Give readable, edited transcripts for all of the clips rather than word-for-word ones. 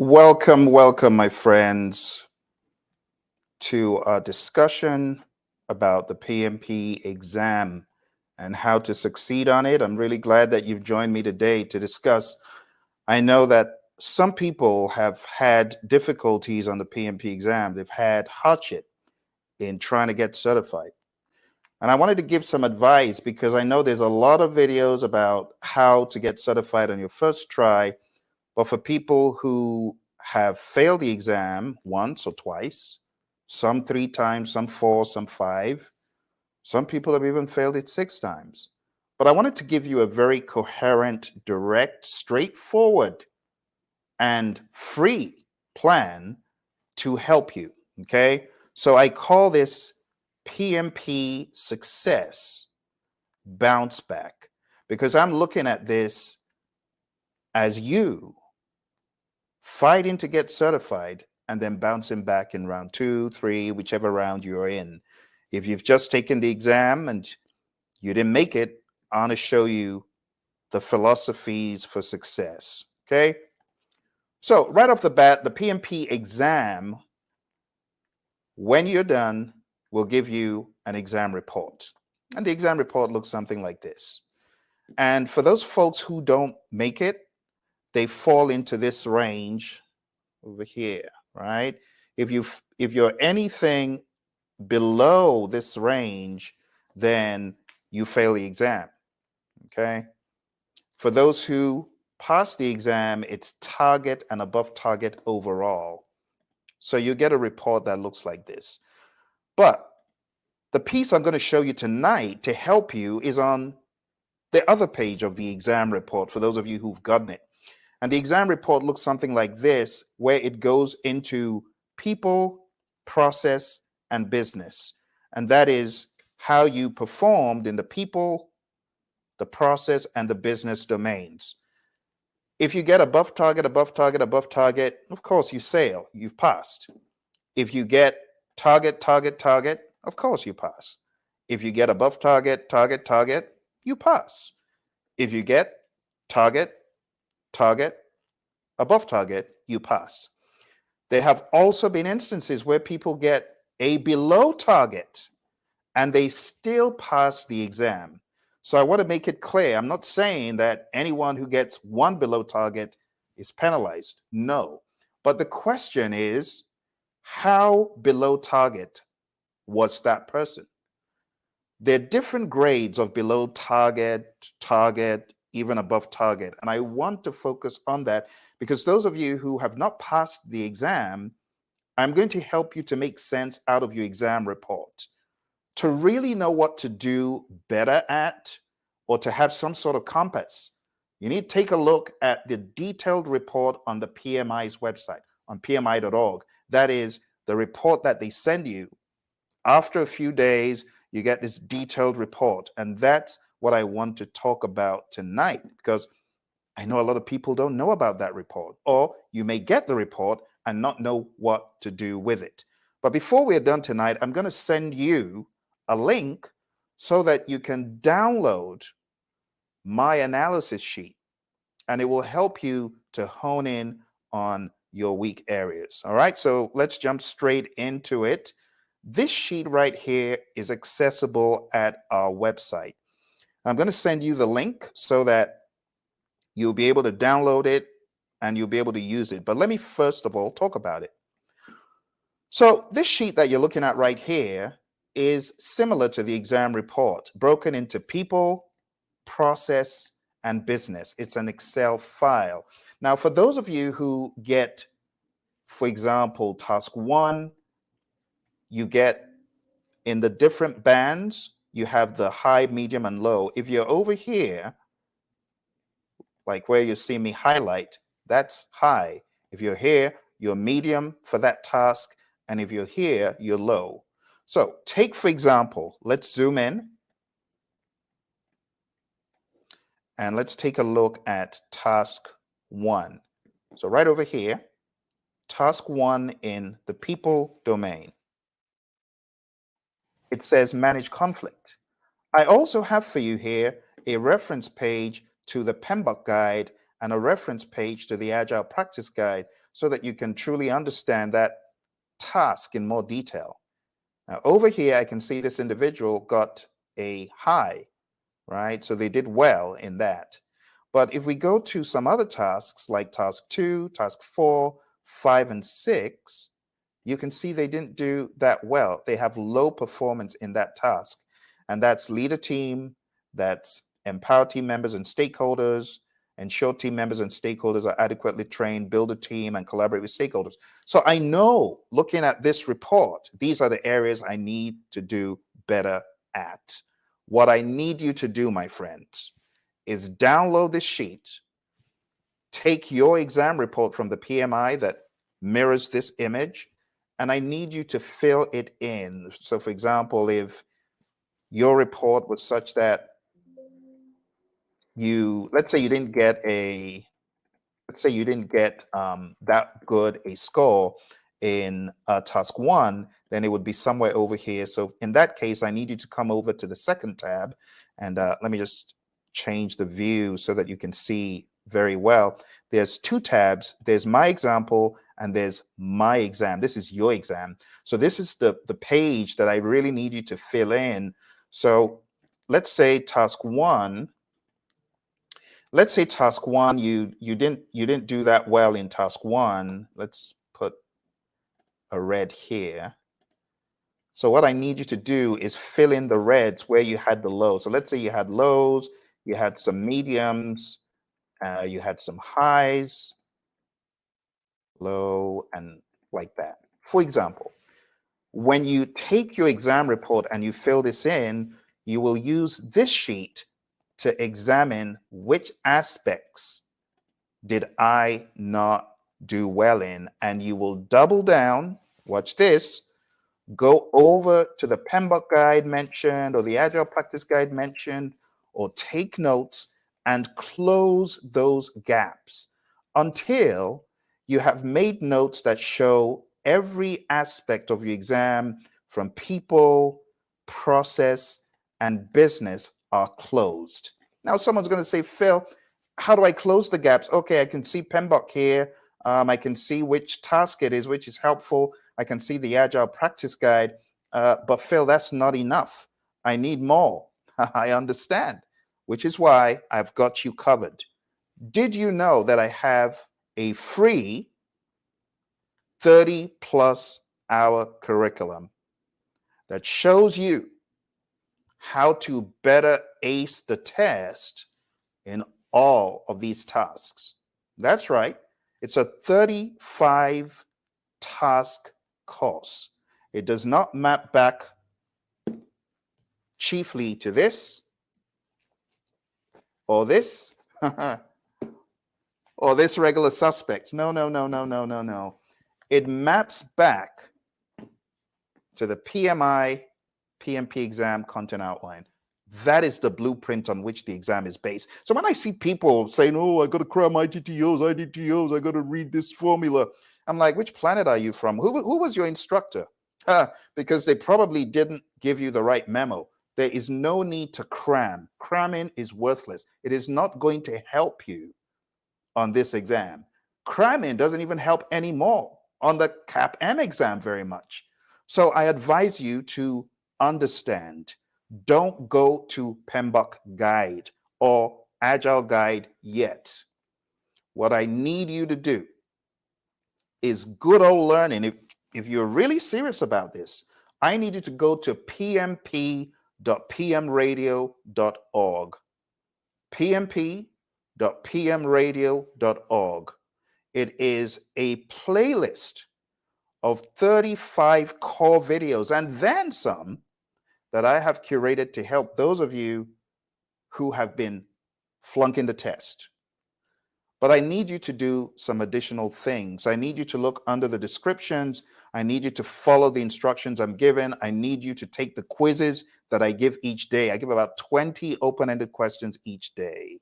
Welcome, my friends, to a discussion about the PMP exam and how to succeed on it. I'm really glad that you've joined me today to discuss. I know that some people have had difficulties on the PMP exam. They've had hardship in trying to get certified. And I wanted to give some advice because I know there's a lot of videos about how to get certified on your first try. But for people who have failed the exam once or twice, some 3 times, some 4, some 5, some people have even failed it 6 times. But I wanted to give you a very coherent, direct, straightforward, and free plan to help you. Okay. So I call this PMP success bounce back because I'm looking at this as you fighting to get certified and then bouncing back in round 2, 3, whichever round you're in. If you've just taken the exam and you didn't make it, I want to show you the philosophies for success. Okay. So right off the bat, the PMP exam, when you're done, will give you an exam report. And the exam report looks something like this. And for those folks who don't make it, they fall into this range over here, right? If you're anything below this range, then you fail the exam. Okay. For those who pass the exam, it's target and above target overall. So you get a report that looks like this. But the piece I'm going to show you tonight to help you is on the other page of the exam report for those of you who've gotten it. And the exam report looks something like this, where it goes into people, process, and business. And that is how you performed in the people, the process, and the business domains. If you get above target, above target, above target, of course you sail, you've passed. If you get target, target, target, of course you pass. If you get above target, target, target, you pass. If you get target, target, above target, you pass. There have also been instances where people get a below target and they still pass the exam. So I want to make it clear. I'm not saying that anyone who gets 1 below target is penalized. No. But the question is, how below target was that person? There are different grades of below target, target, even above target. And I want to focus on that because those of you who have not passed the exam, I'm going to help you to make sense out of your exam report. To really know what to do better at, or to have some sort of compass, you need to take a look at the detailed report on the PMI's website, on pmi.org. That is the report that they send you. After a few days, you get this detailed report. And that's what I want to talk about tonight, because I know a lot of people don't know about that report, or you may get the report and not know what to do with it. But before we are done tonight, I'm going to send you a link so that you can download my analysis sheet, and it will help you to hone in on your weak areas. All right, so let's jump straight into it. This sheet right here is accessible at our website. I'm going to send you the link so that you'll be able to download it and you'll be able to use it. But let me first of all talk about it. So this sheet that you're looking at right here is similar to the exam report, broken into people, process, and business. It's an Excel file. Now, for those of you who get, for example, task 1, you get in the different bands, you have the high, medium, and low. If you're over here, like where you see me highlight, that's high. If you're here, you're medium for that task. And if you're here, you're low. So take, for example, let's zoom in. And let's take a look at task 1. So right over here, task 1 in the people domain. It says manage conflict. I also have for you here a reference page to the PMBOK guide and a reference page to the Agile Practice Guide. so that you can truly understand that task in more detail. Now, over here, I can see this individual got a high, right? So they did well in that. But if we go to some other tasks like task 2, task 4, 5, and 6, you can see they didn't do that well. They have low performance in that task. And that's lead a team, that's empower team members and stakeholders, ensure team members and stakeholders are adequately trained, build a team, and collaborate with stakeholders. So I know, looking at this report, these are the areas I need to do better at. What I need you to do, my friends, is download this sheet, take your exam report from the PMI that mirrors this image, and I need you to fill it in. So for example, if your report was such that let's say you didn't get that good a score in task 1, then it would be somewhere over here. So in that case, I need you to come over to the second tab, and let me just change the view so that you can see very well. There's 2 tabs. There's my example and there's my exam. This is your exam. So this is the page that I really need you to fill in. So let's say task 1. Let's say task 1, you didn't do that well in task 1. Let's put a red here. So what I need you to do is fill in the reds where you had the lows. So let's say you had lows, you had some mediums, you had some highs, low, and like that. For example, when you take your exam report and you fill this in, you will use this sheet to examine which aspects did I not do well in, and you will double down, watch this, go over to the PMBOK guide mentioned or the Agile Practice Guide mentioned, or take notes and close those gaps until you have made notes that show every aspect of your exam from people, process, and business are closed. Now, someone's going to say, Phil, how do I close the gaps? Okay, I can see PMBOK here. I can see which task it is, which is helpful. I can see the Agile Practice Guide. But Phil, that's not enough. I need more. I understand, which is why I've got you covered. Did you know that I have a free 30+ hour curriculum that shows you how to better ace the test in all of these tasks? That's right. It's a 35 task course. It does not map back chiefly to this or this or this regular suspect. No, no, no, no, no, no, no. It maps back to the PMI PMP exam content outline. That is the blueprint on which the exam is based. So when I see people saying, oh, I got to cram ITTOs, IDTOs, I got to read this formula, I'm like, which planet are you from? Who was your instructor? Because they probably didn't give you the right memo. There is no need to cram. Cramming is worthless. It is not going to help you on this exam. Cramming doesn't even help anymore on the CAP-M exam very much. So I advise you to understand. Don't go to PMBOK Guide or Agile Guide yet. What I need you to do is good old learning. If you're really serious about this, I need you to go to pmp.pmradio.org. pmp.pmradio.org. It is a playlist of 35 core videos and then some that I have curated to help those of you who have been flunking the test. But I need you to do some additional things. I need you to look under the descriptions. I need you to follow the instructions I'm given. I need you to take the quizzes that I give each day. I give about 20 open-ended questions each day.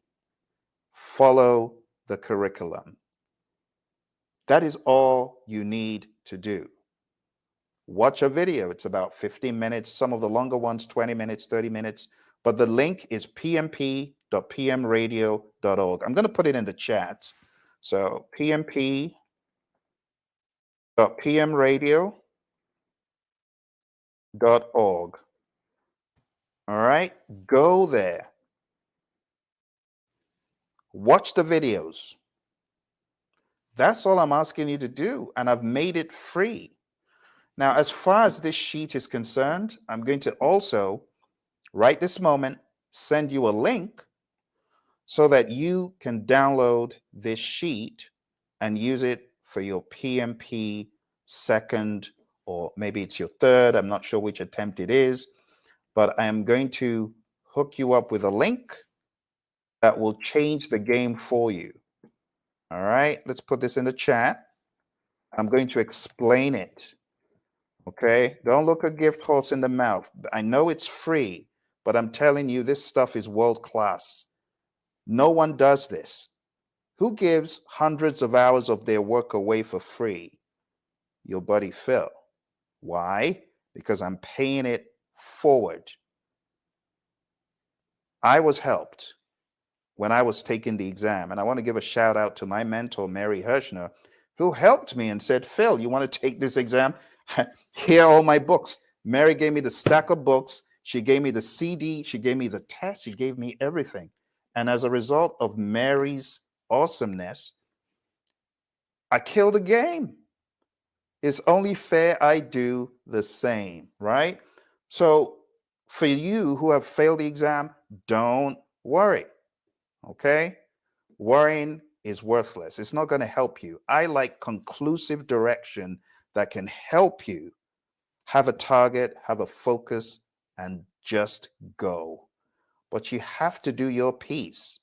Follow the curriculum. That is all you need to do. Watch a video. It's about 15 minutes. Some of the longer ones, 20 minutes, 30 minutes. But the link is pmp.pmradio.org. I'm going to put it in the chat. So pmp.pmradio.org. pmradio.org. All right, go there, watch the videos. That's all I'm asking you to do, and I've made it free. Now, as far as this sheet is concerned, I'm going to also, right this moment, send you a link so that you can download this sheet and use it for your PMP second, or maybe it's your third. I'm not sure which attempt it is, but I am going to hook you up with a link that will change the game for you. All right, let's put this in the chat. I'm going to explain it. Okay, don't look a gift horse in the mouth. I know it's free, but I'm telling you, this stuff is world class. No one does this. Who gives hundreds of hours of their work away for free? Your buddy Phil. Why? Because I'm paying it forward. I was helped when I was taking the exam, and I want to give a shout out to my mentor, Mary Hirschner, who helped me and said, Phil, you want to take this exam? Here are all my books. Mary gave me the stack of books. She gave me the CD. She gave me the test. She gave me everything. And as a result of Mary's awesomeness, I killed the game. It's only fair I do the same, right? So for you who have failed the exam, don't worry, okay? Worrying is worthless. It's not going to help you. I like conclusive direction that can help you have a target, have a focus, and just go. But you have to do your piece.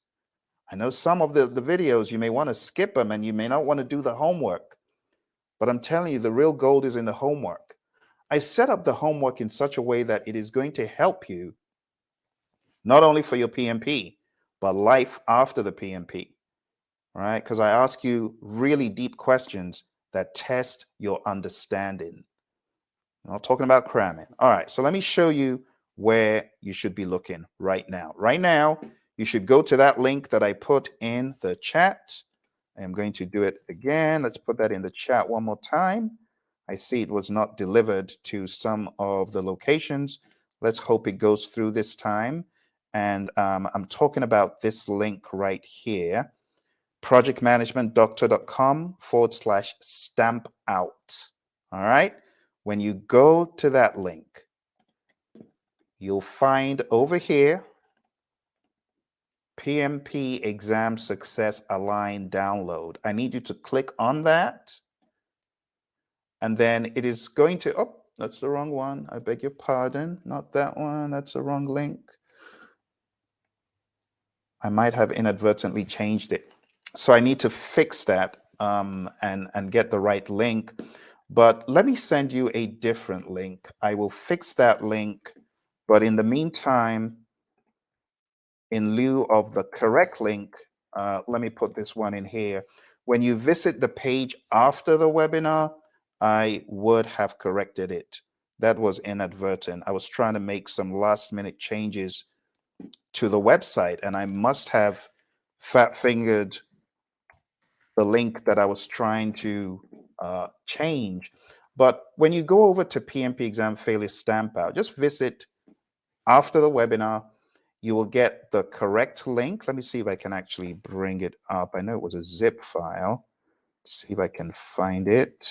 I know some of the videos, you may want to skip them and you may not want to do the homework. But I'm telling you, the real gold is in the homework. I set up the homework in such a way that it is going to help you not only for your PMP, but life after the PMP, right? Because I ask you really deep questions that test your understanding. I'm not talking about cramming. All right, so let me show you where you should be looking right now. Right now, you should go to that link that I put in the chat. I'm going to do it again. Let's put that in the chat one more time. I see it was not delivered to some of the locations. Let's hope it goes through this time. And I'm talking about this link right here, projectmanagementdoctor.com/stamp out. All right. When you go to that link, you'll find over here PMP exam success align download. I need you to click on that. And then it is going to, oh, that's the wrong one. I beg your pardon. Not that one. That's the wrong link. I might have inadvertently changed it. So I need to fix that and get the right link. But let me send you a different link. I will fix that link. But in the meantime, in lieu of the correct link, let me put this one in here. When you visit the page after the webinar, I would have corrected it. That was inadvertent. I was trying to make some last minute changes to the website, and I must have fat fingered the link that I was trying to change. But when you go over to PMP exam failure stamp out, just visit after the webinar. You will get the correct link. Let me see if I can actually bring it up. I know it was a zip file. See if I can find it.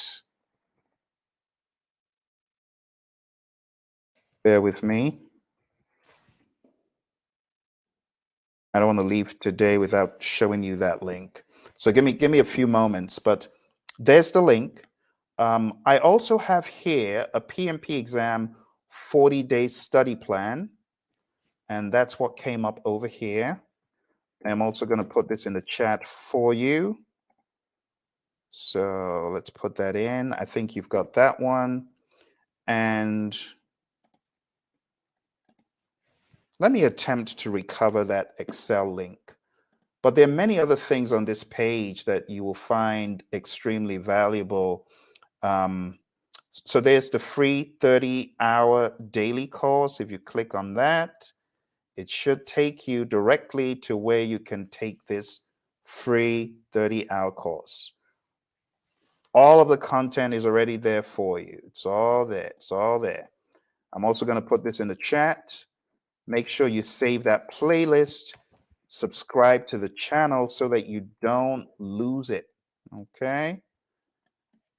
Bear with me. I don't want to leave today without showing you that link. So give me a few moments, but there's the link. I also have here a PMP exam 40-day study plan, and that's what came up over here. I'm also going to put this in the chat for you. So let's put that in. I think you've got that one. And let me attempt to recover that Excel link. But there are many other things on this page that you will find extremely valuable. So there's the free 30-hour daily course. If you click on that, it should take you directly to where you can take this free 30-hour course. All of the content is already there for you. It's all there. It's all there. I'm also going to put this in the chat. Make sure you save that playlist, subscribe to the channel so that you don't lose it. Okay.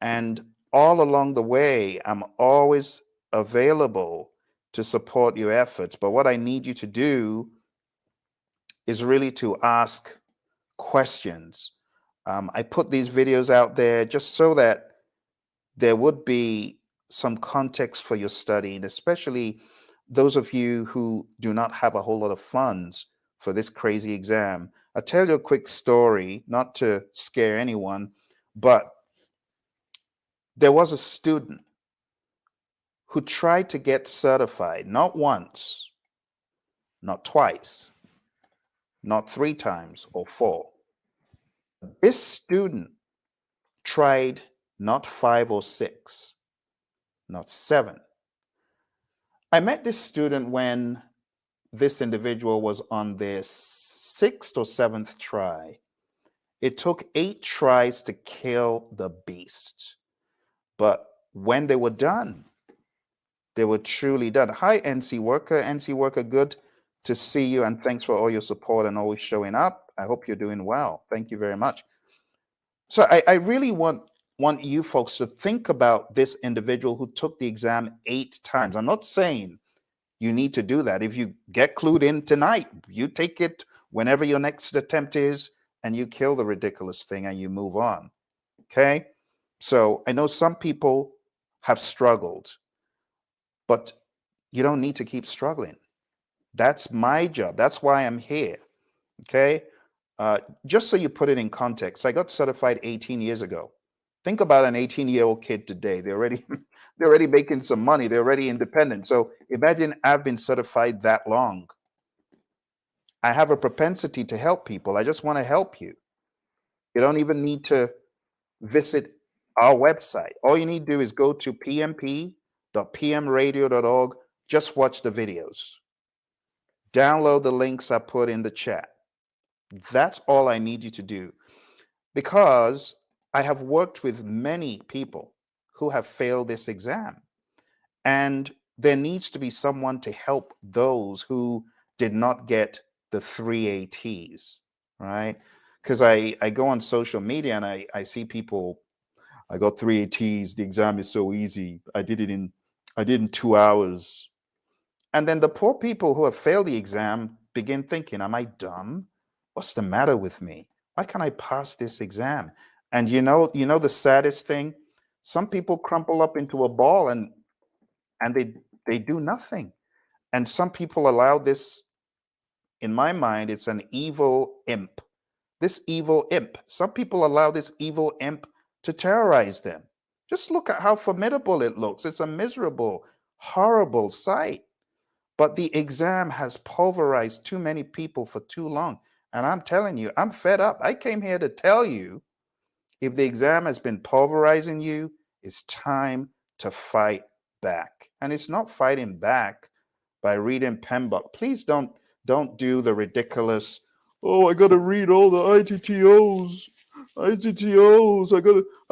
And all along the way, I'm always available to support your efforts. But what I need you to do is really to ask questions. I put these videos out there just so that there would be some context for your studying, especially those of you who do not have a whole lot of funds for this crazy exam. I'll tell you a quick story, not to scare anyone, but there was a student who tried to get certified, not once, not twice, not 3 times or 4. This student tried not 5 or 6, not 7. I met this student when this individual was on their 6th or 7th try. It took 8 tries to kill the beast. But when they were done, they were truly done. Hi, NC Worker. NC Worker, good to see you, and thanks for all your support and always showing up. I hope you're doing well. Thank you very much. So I really want you folks to think about this individual who took the exam 8 times. I'm not saying you need to do that. If you get clued in tonight, you take it whenever your next attempt is, and you kill the ridiculous thing and you move on. Okay? So I know some people have struggled, but you don't need to keep struggling. That's my job. That's why I'm here. Okay? Just so you put it in context, I got certified 18 years ago. Think about an 18-year-old kid today. They're already making some money. They're already independent. So imagine I've been certified that long. I have a propensity to help people. I just want to help you. You don't even need to visit our website. All you need to do is go to pmp.pmradio.org. Just watch the videos. Download the links I put in the chat. That's all I need you to do, because I have worked with many people who have failed this exam, and there needs to be someone to help those who did not get the 3 ATs, right? Because I go on social media and I see people, I got 3 ATs, the exam is so easy. I did it in 2 hours. And then the poor people who have failed the exam begin thinking, am I dumb? What's the matter with me? Why can't I pass this exam? And you know the saddest thing? Some people crumple up into a ball and they do nothing. And some people allow this, in my mind, it's an evil imp. This evil imp. Some people allow this evil imp to terrorize them. Just look at how formidable it looks. It's a miserable, horrible sight. But the exam has pulverized too many people for too long. And I'm telling you, I'm fed up. I came here to tell you, if the exam has been pulverizing you, it's time to fight back. And it's not fighting back by reading PMBOK. Please don't do the ridiculous, oh, I gotta read all the ITTOs. I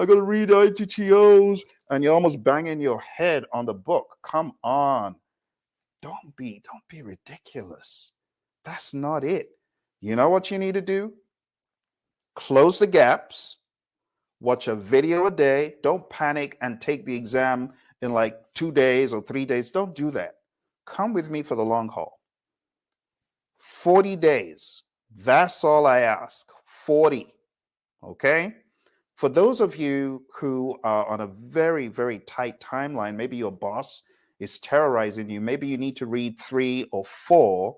gotta read ITTOs, and you're almost banging your head on the book. Come on. Don't be ridiculous. That's not it. You know what you need to do? Close the gaps, watch a video a day. Don't panic and take the exam in like 2 days or 3 days. Don't do that. Come with me for the long haul. 40 days. That's all I ask. 40. Okay? For those of you who are on a very, very tight timeline, maybe your boss is terrorizing you. Maybe you need to read 3 or 4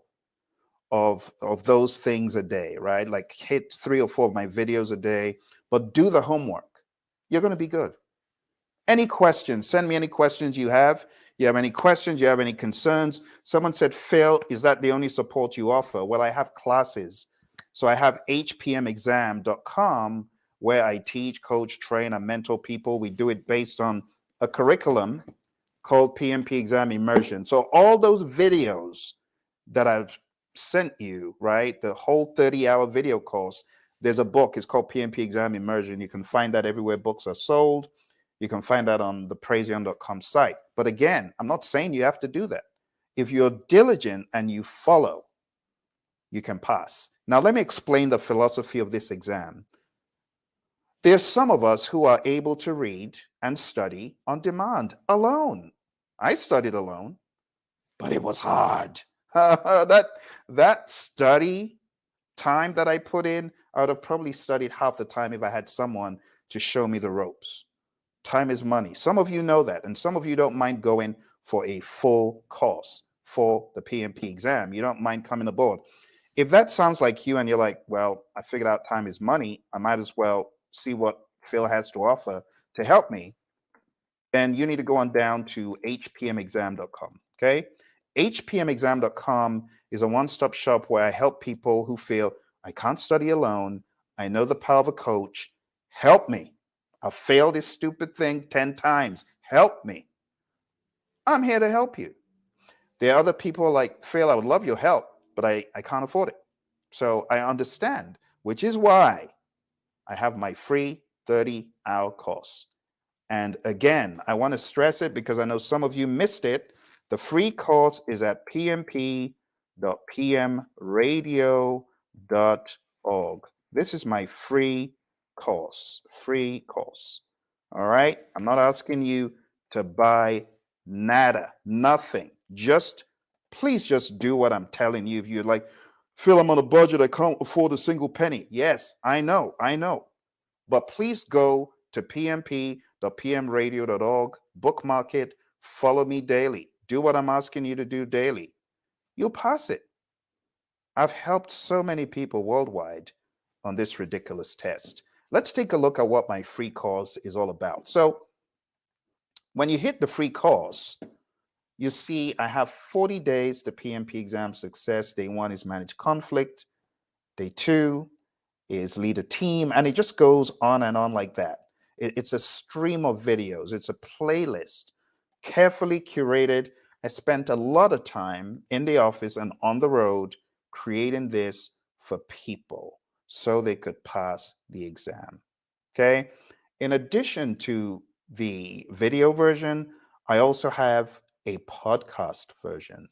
of those things a day, right? Like hit 3 or 4 of my videos a day, but do the homework. You're going to be good. Any questions? Send me any questions you have. You have any questions? You have any concerns? Someone said, Phil, is that the only support you offer? Well, I have classes. So I have hpmexam.com, where I teach, coach, train, and mentor people. We do it based on a curriculum called PMP Exam Immersion. So all those videos that I've sent you, right, the whole 30-hour video course, There's a book, it's called PMP Exam Immersion. You can find that everywhere books are sold. You can find that on the Praizion.com site. But again, I'm not saying you have to do that. If you're diligent and you follow, you can pass. Now, let me explain the philosophy of this exam. There's some of us who are able to read and study on demand alone. I studied alone, but it was hard. that study time that I put in, I would have probably studied half the time if I had someone to show me the ropes. Time is money. Some of you know that, and some of you don't mind going for a full course for the PMP exam. You don't mind coming aboard. If that sounds like you and you're like, well, I figured out time is money, I might as well see what Phil has to offer to help me, then you need to go on down to hpmexam.com. Okay. hpmexam.com is a one-stop shop where I help people who feel I can't study alone. I know the power of a coach. Help me. I've failed this stupid thing 10 times. Help me. I'm here to help you. There are other people like, Phil, I would love your help, but I can't afford it. So I understand, which is why I have my free 30-hour course. And again, I want to stress it because I know some of you missed it. The free course is at pmp.pmradio.org. This is my free course. All right. I'm not asking you to buy nada, nothing. Please just do what I'm telling you. If you're like, Phil, I'm on a budget, I can't afford a single penny. Yes, I know. But please go to pmp.pmradio.org, bookmark it, follow me daily. Do what I'm asking you to do daily. You'll pass it. I've helped so many people worldwide on this ridiculous test. Let's take a look at what my free course is all about. So when you hit the free course, you see I have 40 days to PMP exam success. Day 1 is manage conflict. Day 2 is lead a team, and it just goes on and on like that. It's a stream of videos. It's a playlist, carefully curated. I spent a lot of time in the office and on the road creating this for people so they could pass the exam. Okay. In addition to the video version, I also have a podcast version.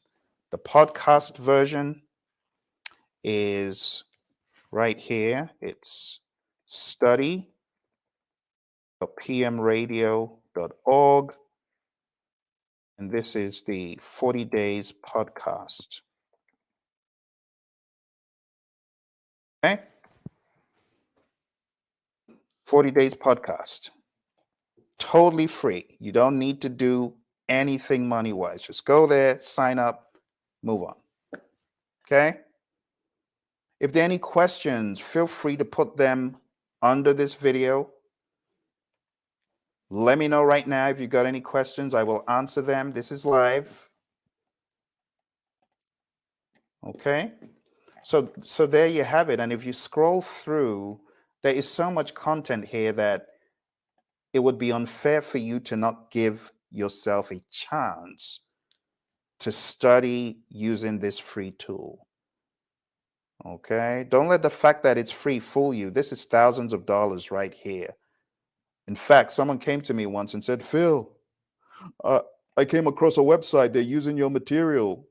The podcast version is right here. It's study.pmradio.org. And this is the 40 days podcast. Okay? 40 days podcast. Totally free. You don't need to do anything money-wise. Just go there, sign up, move on. Okay? If there are any questions, feel free to put them under this video. Let me know right now if you've got any questions. I will answer them. This is live. Okay? So there you have it. And if you scroll through, there is so much content here that it would be unfair for you to not give yourself a chance to study using this free tool. Okay? Don't let the fact that it's free fool you. This is thousands of dollars right here. In fact, someone came to me once and said, Phil, I came across a website. They're using your material.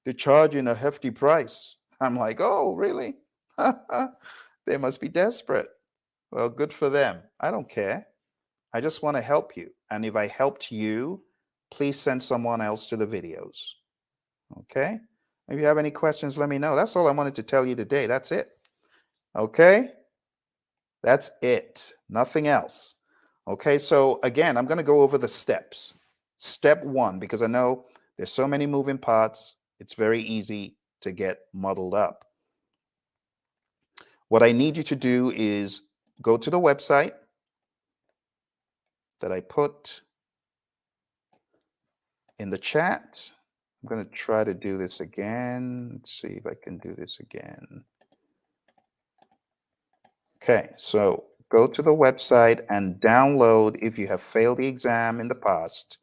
They're charging a hefty price. I'm like, oh, really? They must be desperate. Well, good for them. I don't care. I just want to help you. And if I helped you, please send someone else to the videos. Okay? If you have any questions, let me know. That's all I wanted to tell you today. That's it. Okay? That's it. Nothing else. Okay, so again, I'm going to go over the steps. Step 1, because I know there's so many moving parts, it's very easy to get muddled up. What I need you to do is go to the website that I put in the chat. I'm going to try to do this again. Let's see if I can do this again. Okay, so go to the website and download, if you have failed the exam in the past,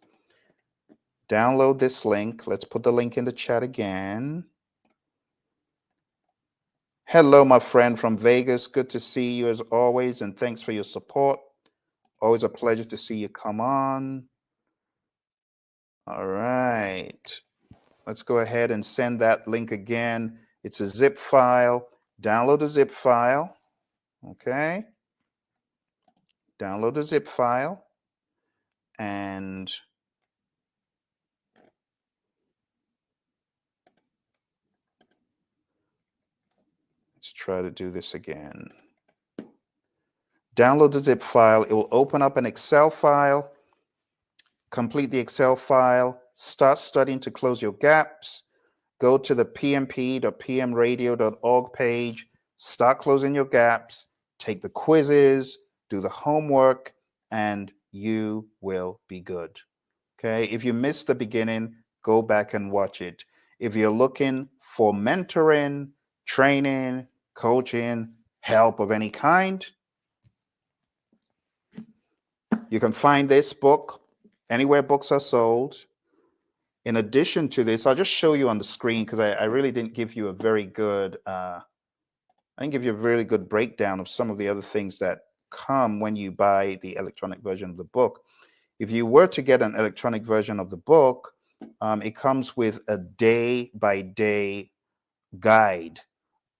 download this link. Let's put the link in the chat again. Hello, my friend from Vegas. Good to see you as always, and thanks for your support. Always a pleasure to see you come on. All right. Let's go ahead and send that link again. It's a zip file. Download the zip file. Okay. Download the zip file. And let's try to do this again. Download the zip file. It will open up an Excel file. Complete the Excel file. Start studying to close your gaps. Go to the pmp.pmradio.org page. Start closing your gaps. Take the quizzes. Do the homework. And you will be good. Okay. If you missed the beginning, go back and watch it. If you're looking for mentoring, training, coaching, help of any kind, you can find this book anywhere books are sold. In addition to this, I'll just show you on the screen because I really didn't give you a very good, I didn't give you a really good breakdown of some of the other things that come when you buy the electronic version of the book. If you were to get an electronic version of the book, it comes with a day-by-day guide,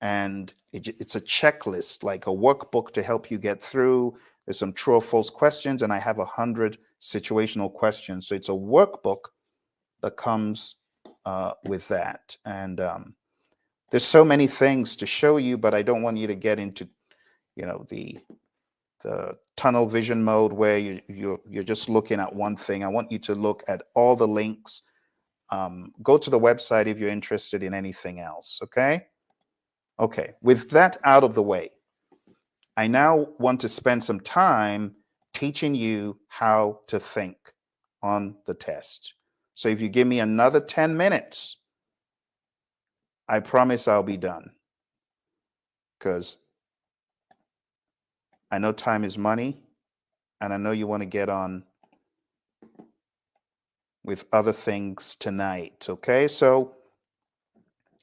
and it's a checklist, like a workbook to help you get through. There's some true or false questions, and I have 100 situational questions. So it's a workbook that comes with that. And there's so many things to show you, but I don't want you to get into, the tunnel vision mode where you're just looking at one thing. I want you to look at all the links. Go to the website if you're interested in anything else. Okay. With that out of the way, I now want to spend some time teaching you how to think on the test. So if you give me another 10 minutes, I promise I'll be done, because I know time is money, and I know you want to get on with other things tonight. Okay, so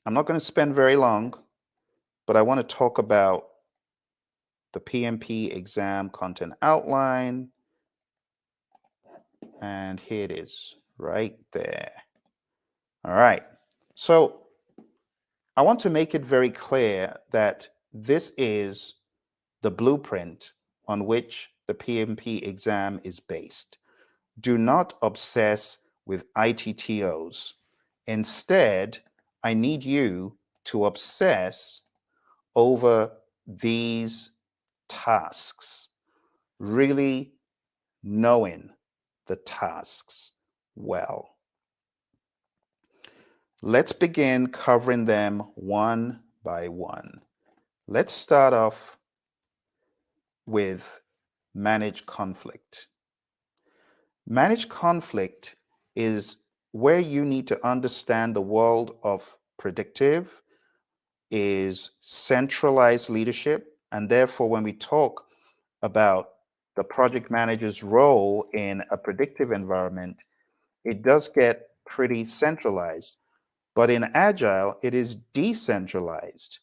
I'm not going to spend very long, but I want to talk about the PMP exam content outline. And here it is right there. All right. So I want to make it very clear that this is the blueprint on which the PMP exam is based. Do not obsess with ITTOs. Instead, I need you to obsess over these tasks, really knowing the tasks well. Let's begin covering them one by one. Let's start off with manage conflict. Manage conflict is where you need to understand the world of predictive, is centralized leadership, and therefore when we talk about the project manager's role in a predictive environment, it does get pretty centralized. But in Agile, it is decentralized.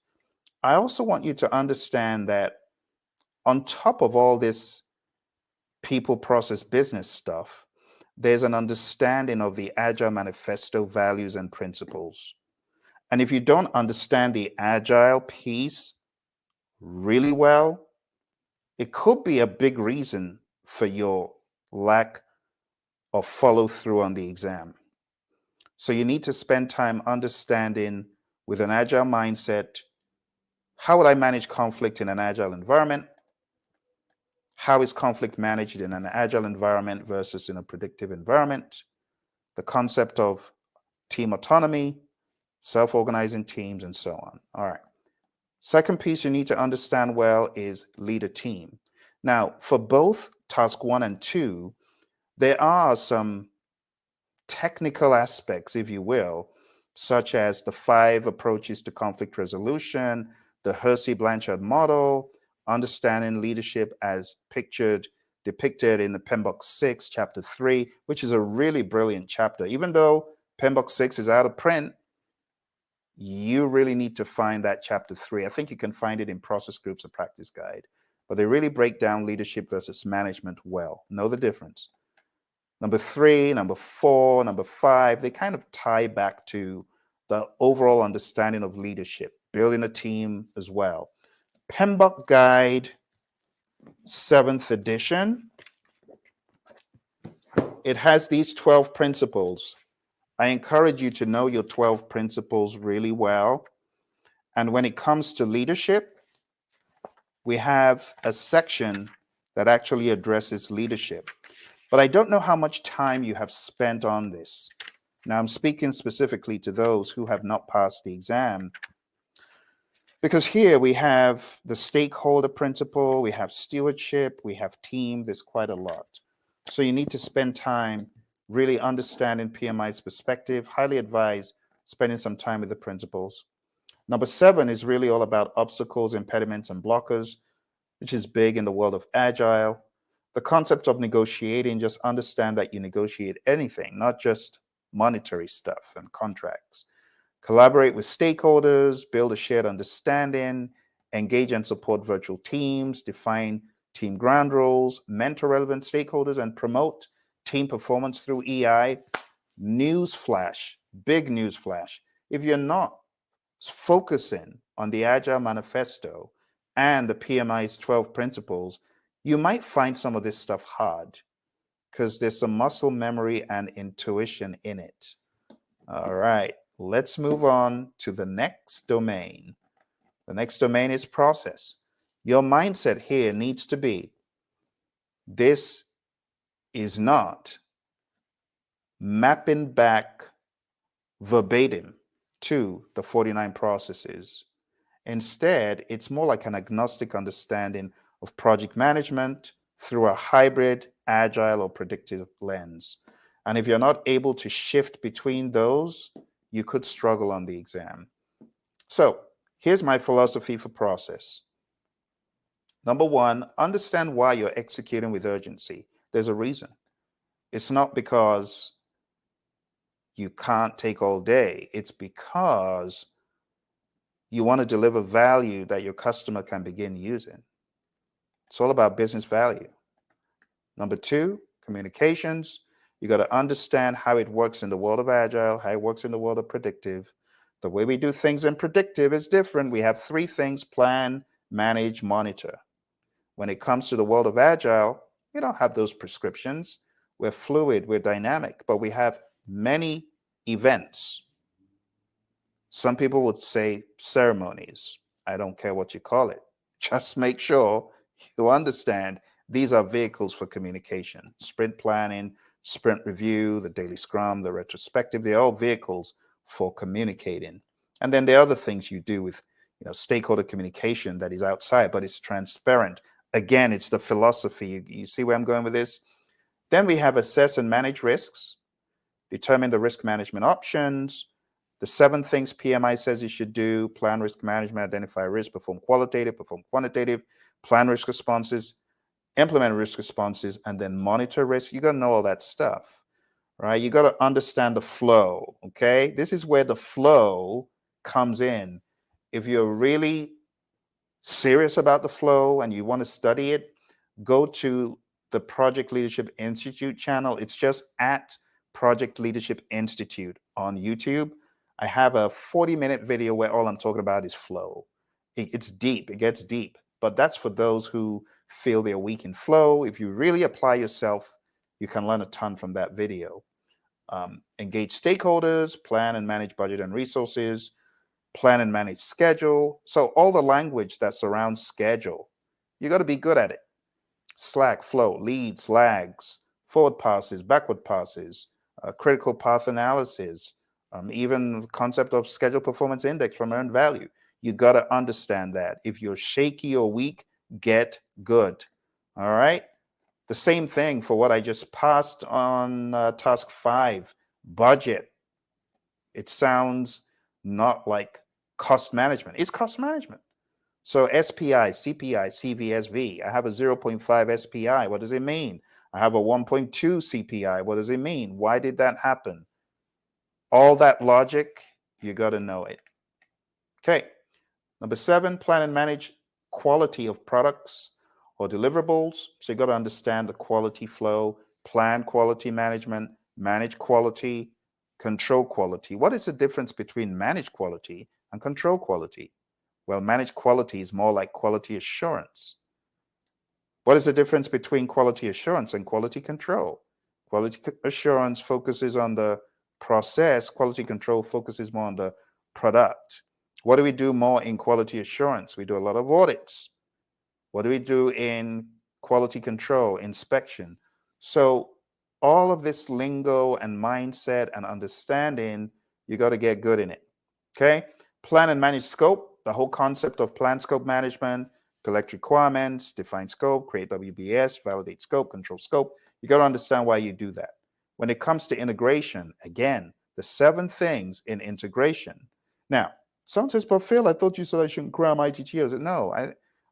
I also want you to understand that on top of all this people, process, business stuff, there's an understanding of the Agile Manifesto values and principles. And if you don't understand the Agile piece really well, it could be a big reason for your lack of follow through on the exam. So you need to spend time understanding, with an Agile mindset, how would I manage conflict in an Agile environment? How is conflict managed in an Agile environment versus in a predictive environment? The concept of team autonomy, self-organizing teams, and so on. All right. Second piece you need to understand well is lead a team. Now, for both task 1 and 2, there are some technical aspects, if you will, such as the 5 approaches to conflict resolution, the Hersey-Blanchard model, understanding leadership as depicted in the PMBOK 6, chapter 3, which is a really brilliant chapter. Even though PMBOK 6 is out of print, you really need to find that chapter 3. I think you can find it in Process Groups, a Practice Guide, but they really break down leadership versus management well. Know the difference. Number 3, number 4, number 5, they kind of tie back to the overall understanding of leadership, building a team as well. PMBOK Guide, 7th edition. It has these 12 principles. I encourage you to know your 12 principles really well. And when it comes to leadership, we have a section that actually addresses leadership. But I don't know how much time you have spent on this. Now, I'm speaking specifically to those who have not passed the exam, because here we have the stakeholder principle, we have stewardship, we have team, there's quite a lot. So you need to spend time really understanding PMI's perspective. Highly advise spending some time with the principles. Number 7 is really all about obstacles, impediments, and blockers, which is big in the world of Agile. The concept of negotiating, just understand that you negotiate anything, not just monetary stuff and contracts. Collaborate with stakeholders, build a shared understanding, engage and support virtual teams, define team ground rules, mentor relevant stakeholders, and promote team performance through EI. Newsflash, big newsflash. If you're not focusing on the Agile Manifesto and the PMI's 12 principles, you might find some of this stuff hard because there's some muscle memory and intuition in it. All right, let's move on to the next domain. The next domain is process. Your mindset here needs to be, this is not mapping back verbatim to the 49 processes. Instead, it's more like an agnostic understanding of project management through a hybrid, agile, or predictive lens. And if you're not able to shift between those, you could struggle on the exam. So here's my philosophy for process. Number 1, understand why you're executing with urgency. There's a reason. It's not because you can't take all day. It's because you want to deliver value that your customer can begin using. It's all about business value. Number 2, communications. You got to understand how it works in the world of Agile, how it works in the world of predictive. The way we do things in predictive is different. We have 3 things: plan, manage, monitor. When it comes to the world of Agile, we don't have those prescriptions. We're fluid, we're dynamic, but we have many events. Some people would say ceremonies. I don't care what you call it. Just make sure you understand these are vehicles for communication. Sprint planning, sprint review, the daily scrum, the retrospective, they're all vehicles for communicating. And then there are other things you do with stakeholder communication that is outside, but it's transparent. Again, it's the philosophy. You see where I'm going with this? Then we have assess and manage risks, determine the risk management options, the 7 things PMI says you should do: plan risk management, identify risk, perform qualitative, perform quantitative, plan risk responses, implement risk responses, and then monitor risk. You got to know all that stuff, right? You got to understand the flow, okay? This is where the flow comes in. If you're really serious about the flow and you want to study it, go to the Project Leadership Institute channel. It's just at Project Leadership Institute on YouTube. I have a 40-minute video where all I'm talking about is flow. It's deep, it gets deep, but that's for those who feel they're weak in flow. If you really apply yourself, you can learn a ton from that video. Engage stakeholders, plan and manage budget and resources, plan and manage schedule. So all the language that surrounds schedule, you got to be good at it. Slack, flow, leads, lags, forward passes, backward passes, critical path analysis, even the concept of schedule performance index from earned value. You got to understand that. If you're shaky or weak, get good. All right. The same thing for what I just passed on task 5, budget. It sounds not like cost management. It's cost management. So SPI, CPI, CVSV. I have a 0.5 SPI. What does it mean? I have a 1.2 CPI. What does it mean? Why did that happen? All that logic, you got to know it. Okay. Number 7, plan and manage quality of products or deliverables. So you got to understand the quality flow, plan quality management, manage quality, control quality. What is the difference between manage quality and control quality? Well, manage quality is more like quality assurance. What is the difference between quality assurance and quality control? Quality assurance focuses on the process, quality control focuses more on the product. What do we do more in quality assurance? We do a lot of audits. What do we do in quality control, inspection? So all of this lingo and mindset and understanding, you got to get good in it. Okay. Plan and manage scope, the whole concept of plan scope management, collect requirements, define scope, create WBS, validate scope, control scope. You got to understand why you do that. When it comes to integration, again, the 7 things in integration. Now, someone says, but Phil, I thought you said I shouldn't cram ITTOs. No,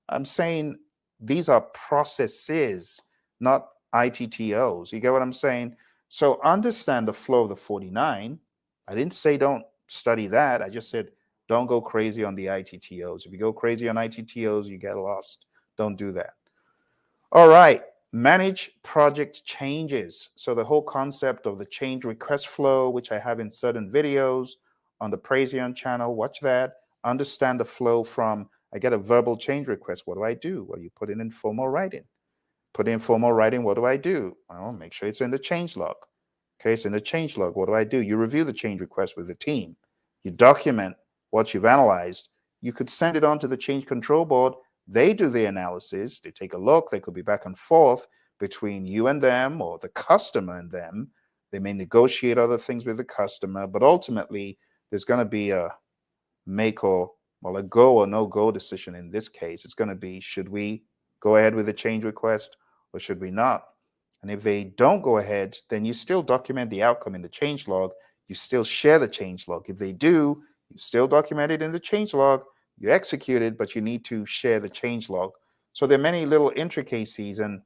I'm saying these are processes, not ITTOs. You get what I'm saying? So understand the flow of the 49. I didn't say don't study that. I just said don't go crazy on the ITTOs. If you go crazy on ITTOs, you get lost. Don't do that. All right. Manage project changes. So the whole concept of the change request flow, which I have in certain videos on the Praizion channel, watch that. Understand the flow from I get a verbal change request. What do I do? Well, you put it in formal writing. Put in formal writing. What do I do? Well, make sure it's in the change log. Okay, it's in the change log. What do I do? You review the change request with the team. You document what you've analyzed. You could send it on to the change control board. They do the analysis. They take a look. They could be back and forth between you and them or the customer and them. They may negotiate other things with the customer, but ultimately there's going to be a a go or no go decision. In this case, it's going to be, should we go ahead with the change request or should we not? And if they don't go ahead, then you still document the outcome in the change log. You still share the change log. If they do, you still document it in the change log. You execute it, but you need to share the change log. So there are many little intricacies, and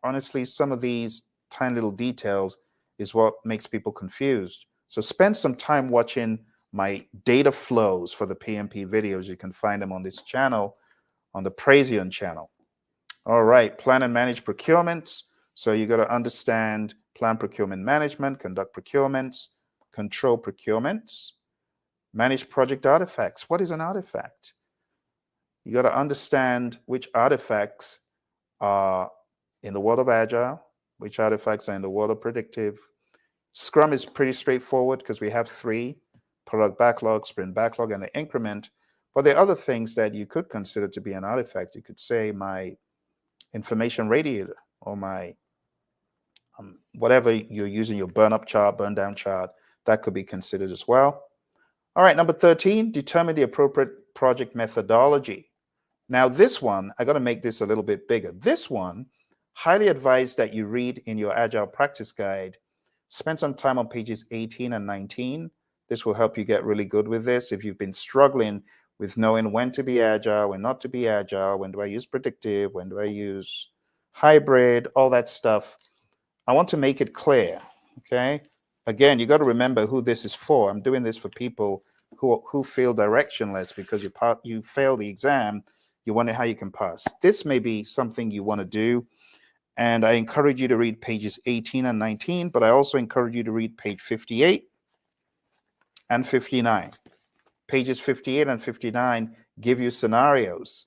honestly, some of these tiny little details is what makes people confused. So spend some time watching my data flows for the PMP videos. You can find them on this channel, on the Praizion channel. All right, plan and manage procurements. So you got to understand plan procurement management, conduct procurements, control procurements, manage project artifacts. What is an artifact? You got to understand which artifacts are in the world of Agile, which artifacts are in the world of predictive. Scrum is pretty straightforward because we have 3, product backlog, sprint backlog, and the increment. But there are other things that you could consider to be an artifact. You could say my information radiator or my whatever you're using, your burn up chart, burn down chart, that could be considered as well. All right, number 13, determine the appropriate project methodology. Now this one, I got to make this a little bit bigger. This one, highly advised that you read in your Agile practice guide. Spend some time on pages 18 and 19. This will help you get really good with this. If you've been struggling with knowing when to be Agile, when not to be Agile, when do I use predictive, when do I use hybrid, all that stuff, I want to make it clear, okay? Again, you got to remember who this is for. I'm doing this for people who feel directionless because you fail the exam. You wonder how you can pass. This may be something you want to do, and I encourage you to read pages 18 and 19, but I also encourage you to read page 58 and 59. Pages 58 and 59 give you scenarios,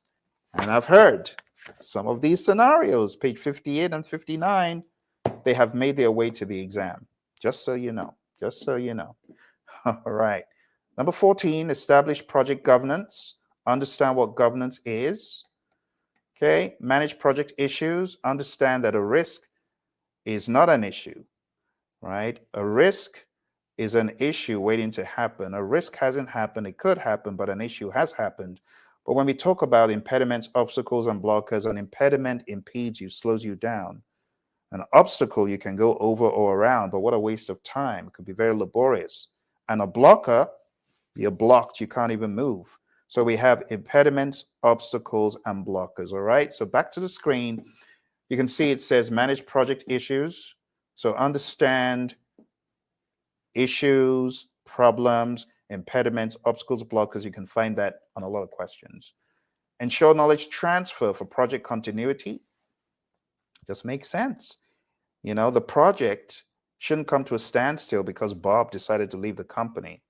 and I've heard some of these scenarios, page 58 and 59, they have made their way to the exam. Just so you know. Just so you know. All right. Number 14, establish project governance. Understand what governance is. Okay. Manage project issues. Understand that a risk is not an issue, right? A risk is an issue waiting to happen. A risk hasn't happened. It could happen, but an issue has happened. But when we talk about impediments, obstacles, and blockers, an impediment impedes you, slows you down. An obstacle you can go over or around, but what a waste of time. It could be very laborious. And a blocker, you're blocked, you can't even move. So we have impediments, obstacles, and blockers, all right? So back to the screen, you can see it says manage project issues. So understand issues, problems, impediments, obstacles, blockers. You can find that on a lot of questions. Ensure knowledge transfer for project continuity. Just makes sense. The project shouldn't come to a standstill because Bob decided to leave the company.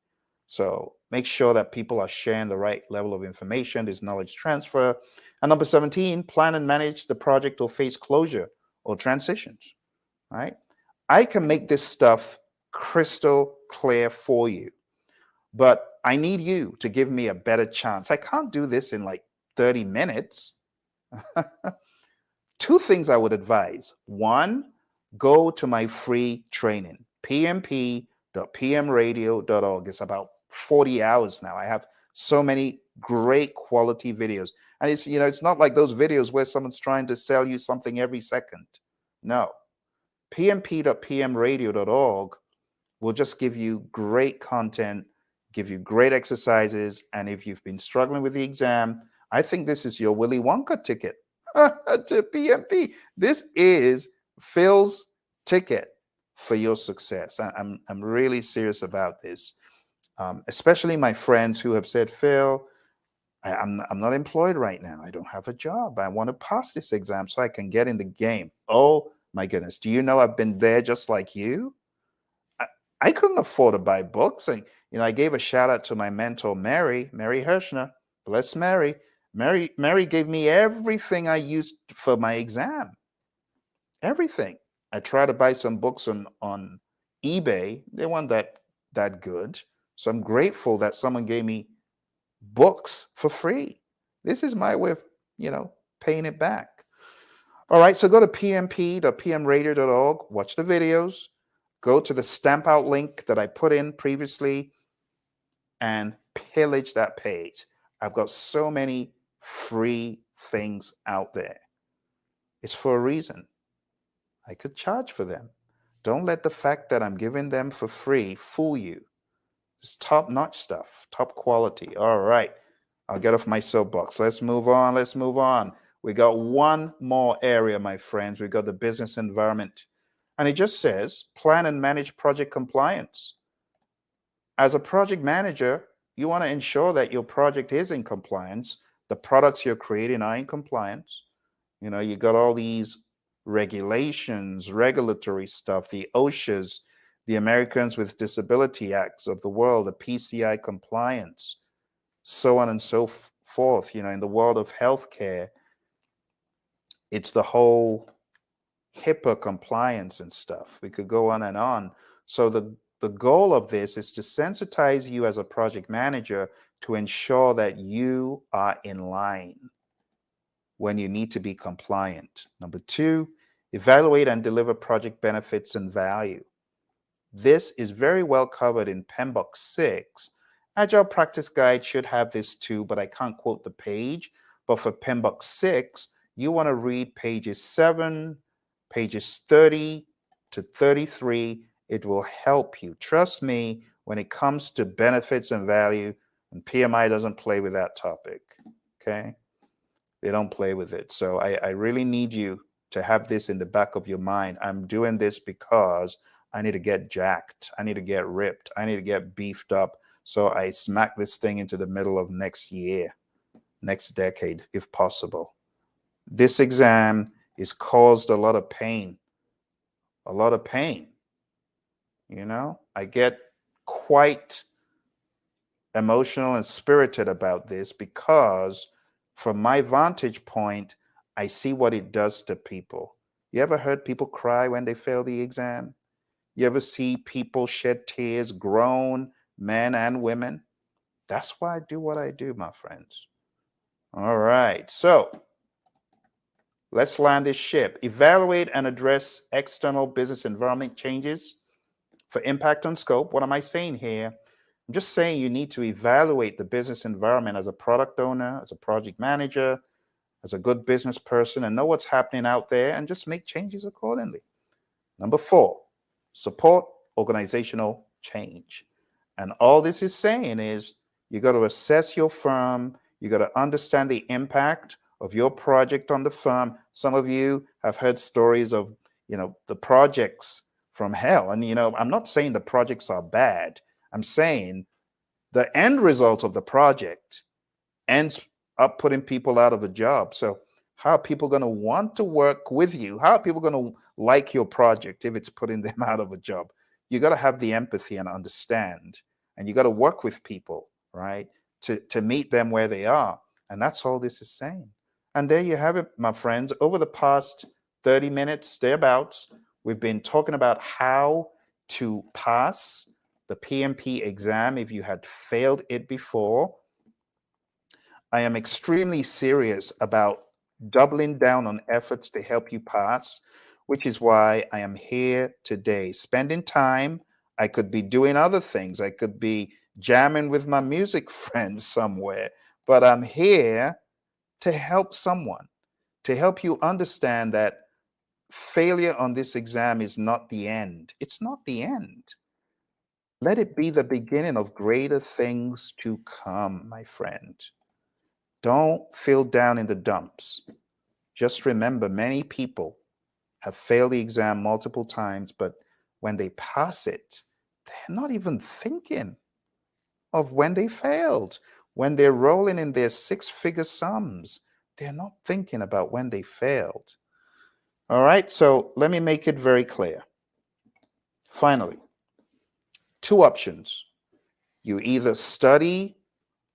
So make sure that people are sharing the right level of information. There's knowledge transfer. And number 17, plan and manage the project or face closure or transitions, right? I can make this stuff crystal clear for you, but I need you to give me a better chance. I can't do this in like 30 minutes. Two things I would advise. One, go to my free training, pmp.pmradio.org. It's about 40 hours now. I have so many great quality videos. And it's not like those videos where someone's trying to sell you something every second. No. pmp.pmradio.org will just give you great content, give you great exercises. And if you've been struggling with the exam, I think this is your Willy Wonka ticket to PMP. This is Phil's ticket for your success. I'm really serious about this, especially my friends who have said, Phil, I'm not employed right now. I don't have a job. I want to pass this exam so I can get in the game. Oh my goodness. Do you know I've been there just like you? I couldn't afford to buy books. And, I gave a shout out to my mentor, Mary Hirschner. Bless Mary. Mary gave me everything I used for my exam. Everything. I tried to buy some books on eBay. They weren't that good. So I'm grateful that someone gave me books for free. This is my way of, paying it back. All right, so go to pmp.pmradio.org, watch the videos, go to the stamp out link that I put in previously, and pillage that page. I've got so many free things out there. It's for a reason. I could charge for them. Don't let the fact that I'm giving them for free fool you. It's top-notch stuff, top quality. All right, I'll get off my soapbox. Let's move on. We got one more area, my friends. We got the business environment. And it just says, plan and manage project compliance. As a project manager, you want to ensure that your project is in compliance. The products you're creating are in compliance. You got all these regulations, regulatory stuff, the OSHAs, the Americans with Disability Acts of the world, the PCI compliance, so on and so forth. In the world of healthcare, it's the whole HIPAA compliance and stuff. We could go on and on. So the goal of this is to sensitize you as a project manager to ensure that you are in line when you need to be compliant. Number two, evaluate and deliver project benefits and value. This is very well covered in PMBOK 6. Agile Practice Guide should have this too, but I can't quote the page. But for PMBOK 6, you want to read pages 7, pages 30 to 33. It will help you. Trust me, when it comes to benefits and value, and PMI doesn't play with that topic, okay? They don't play with it. So I really need you to have this in the back of your mind. I'm doing this because I need to get jacked. I need to get ripped. I need to get beefed up. So I smack this thing into the middle of next year, next decade, if possible. This exam is caused a lot of pain. A lot of pain. I get quite emotional and spirited about this because from my vantage point, I see what it does to people. You ever heard people cry when they fail the exam? You ever see people shed tears, grown men and women? That's why I do what I do, my friends. All right, so let's land this ship. Evaluate and address external business environment changes for impact on scope. What am I saying here? I'm just saying you need to evaluate the business environment as a product owner, as a project manager, as a good business person, and know what's happening out there and just make changes accordingly. Number 4, support organizational change. And all this is saying is you got to assess your firm. You got to understand the impact of your project on the firm. Some of you have heard stories of, the projects from hell. And, I'm not saying the projects are bad. I'm saying the end result of the project ends up putting people out of a job. So how are people going to want to work with you? How are people going to like your project if it's putting them out of a job? You got to have the empathy and understand, and you got to work with people, right? To meet them where they are. And that's all this is saying. And there you have it, my friends. Over the past 30 minutes, thereabouts, we've been talking about how to pass the PMP exam if you had failed it before. I am extremely serious about doubling down on efforts to help you pass, which is why I am here today, spending time. I could be doing other things. I could be jamming with my music friends somewhere, but I'm here to help someone, to help you understand that failure on this exam is not the end. It's not the end. Let it be the beginning of greater things to come, my friend. Don't feel down in the dumps. Just remember, many people have failed the exam multiple times, but when they pass it, they're not even thinking of when they failed. When they're rolling in their six-figure sums, they're not thinking about when they failed. All right, so let me make it very clear. Finally, two options. You either study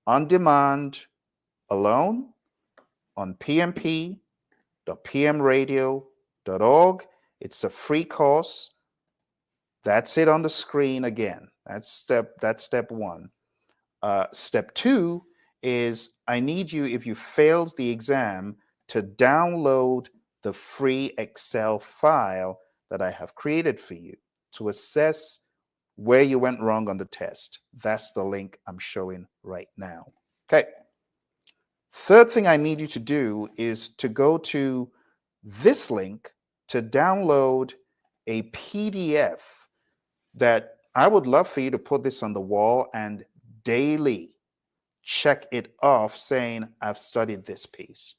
on demand alone on pmp.pmradio.org. It's a free course. That's it on the screen again. That's step one. Step two is I need you, if you failed the exam, to download the free Excel file that I have created for you to assess where you went wrong on the test. That's the link I'm showing right now. Okay. Third thing I need you to do is to go to this link to download a PDF that I would love for you to put this on the wall and daily check it off saying, I've studied this piece.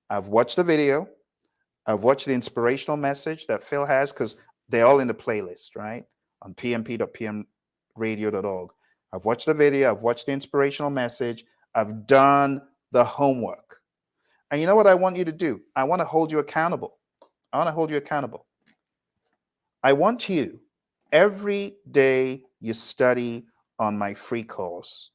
I've watched the video. I've watched the inspirational message that Phil has, because they're all in the playlist, right? On pmp.pmradio.org. I've watched the video. I've watched the inspirational message. I've done the homework. And you know what I want you to do? I want to hold you accountable. I want to hold you accountable. I want you, every day you study on my free course,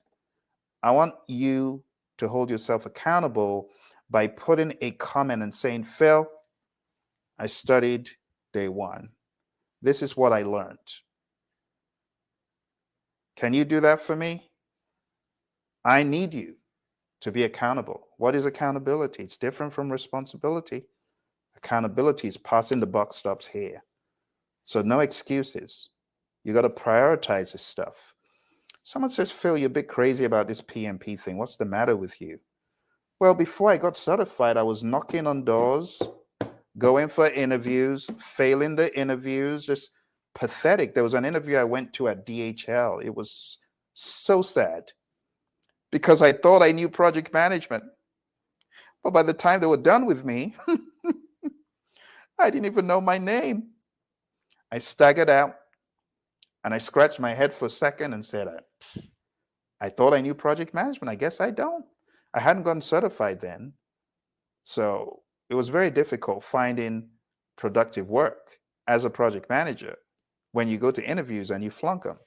I want you to hold yourself accountable by putting a comment and saying, Phil, I studied day one. This is what I learned. Can you do that for me? I need you to be accountable. What is accountability? It's different from responsibility. Accountability is passing the buck stops here. So no excuses. You got to prioritize this stuff. Someone says, Phil, you're a bit crazy about this PMP thing. What's the matter with you? Well, before I got certified, I was knocking on doors, going for interviews, failing the interviews, just pathetic. There was an interview I went to at DHL. It was so sad because I thought I knew project management. But by the time they were done with me, I didn't even know my name. I staggered out and I scratched my head for a second and said, I thought I knew project management. I guess I don't. I hadn't gotten certified then. So it was very difficult finding productive work as a project manager when you go to interviews and you flunk them.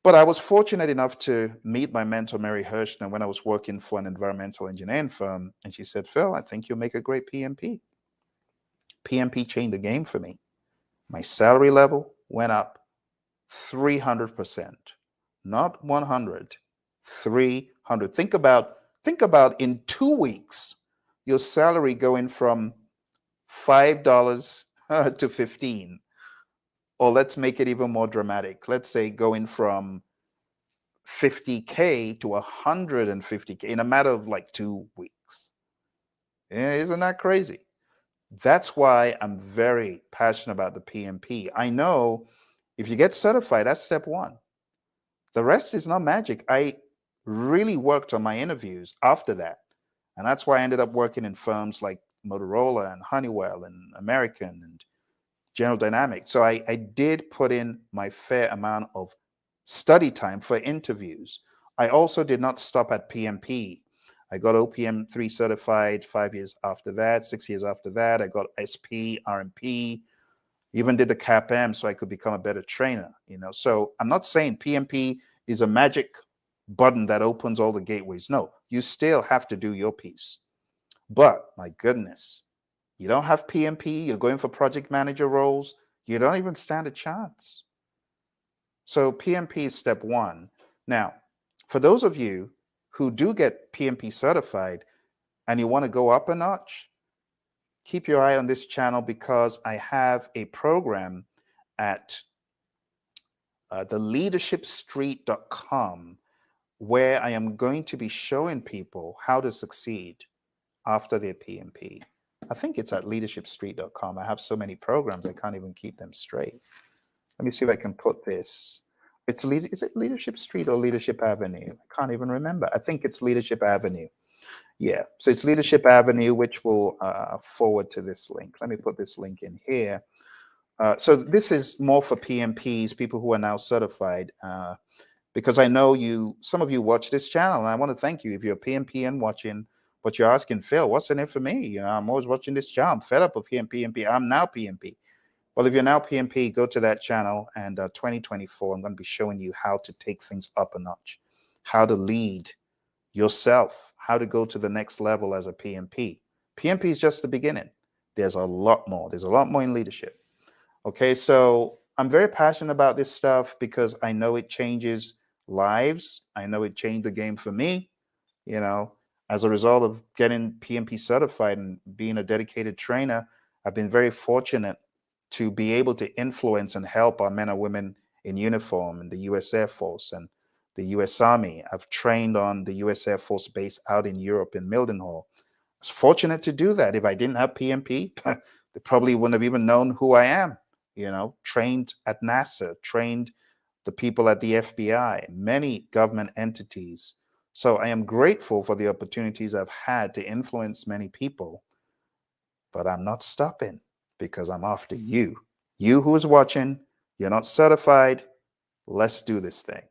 But I was fortunate enough to meet my mentor, Mary Hirschner, when I was working for an environmental engineering firm. And she said, Phil, I think you'll make a great PMP. PMP changed the game for me. My salary level went up 300%, not 100, 300. Think about in 2 weeks, your salary going from $5 to 15. Or let's make it even more dramatic. Let's say going from 50K to 150K in a matter of like 2 weeks. Isn't that crazy? That's why I'm very passionate about the PMP. I know if you get certified, that's step one. The rest is not magic. I really worked on my interviews after that. And that's why I ended up working in firms like Motorola and Honeywell and American and General Dynamics. So I did put in my fair amount of study time for interviews. I also did not stop at PMP. I got OPM 3 certified 5 years after that, 6 years after that. I got SP, RMP, even did the CAPM so I could become a better trainer. So I'm not saying PMP is a magic button that opens all the gateways. No, you still have to do your piece. But my goodness, you don't have PMP, you're going for project manager roles, you don't even stand a chance. So PMP is step one. Now, for those of you who do get PMP certified and you want to go up a notch, keep your eye on this channel because I have a program at theleadershipstreet.com where I am going to be showing people how to succeed after their PMP. I think it's at leadershipstreet.com. I have so many programs, I can't even keep them straight. Let me see if I can put this. Is it Leadership Street or Leadership Avenue? I can't even remember. I think it's Leadership Avenue. Yeah, so it's Leadership Avenue, which will forward to this link. Let me put this link in here. So this is more for PMPs, people who are now certified, because I know some of you watch this channel, and I want to thank you if you're a PMP and watching, but you're asking, Phil, what's in it for me? I'm always watching this channel. I'm fed up of PMP. I'm now PMP. Well, if you're now PMP, go to that channel, and 2024, I'm going to be showing you how to take things up a notch, how to lead yourself, how to go to the next level as a PMP. PMP is just the beginning. There's a lot more. There's a lot more in leadership. Okay, so I'm very passionate about this stuff because I know it changes lives. I know it changed the game for me, as a result of getting PMP certified and being a dedicated trainer. I've been very fortunate to be able to influence and help our men and women in uniform in the U.S. Air Force and the U.S. Army. I've trained on the U.S. Air Force base out in Europe in Mildenhall. I was fortunate to do that. If I didn't have PMP, they probably wouldn't have even known who I am. Trained at NASA, trained the people at the FBI, many government entities. So I am grateful for the opportunities I've had to influence many people, but I'm not stopping because I'm after you. You who is watching, you're not certified. Let's do this thing.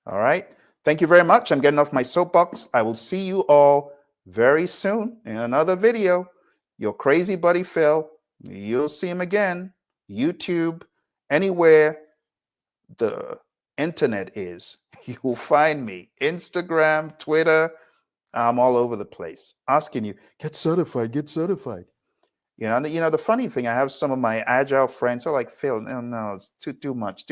All right. Thank you very much. I'm getting off my soapbox. I will see you all very soon in another video. Your crazy buddy Phil. You'll see him again. YouTube, anywhere the internet is, you will find me. Instagram, Twitter, I'm all over the place asking you, get certified, get certified. The funny thing, I have some of my agile friends who are like, Phil, no, it's too much.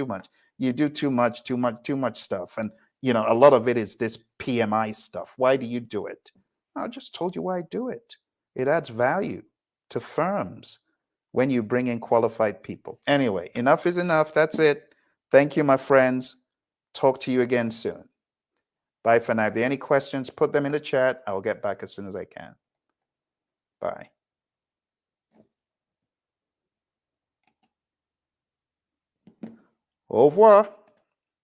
You do too much stuff. And, a lot of it is this PMI stuff. Why do you do it? I just told you why I do it. It adds value to firms when you bring in qualified people. Anyway, enough is enough. That's it. Thank you, my friends. Talk to you again soon. Bye for now. If there are any questions, put them in the chat. I'll get back as soon as I can. Bye. Au revoir.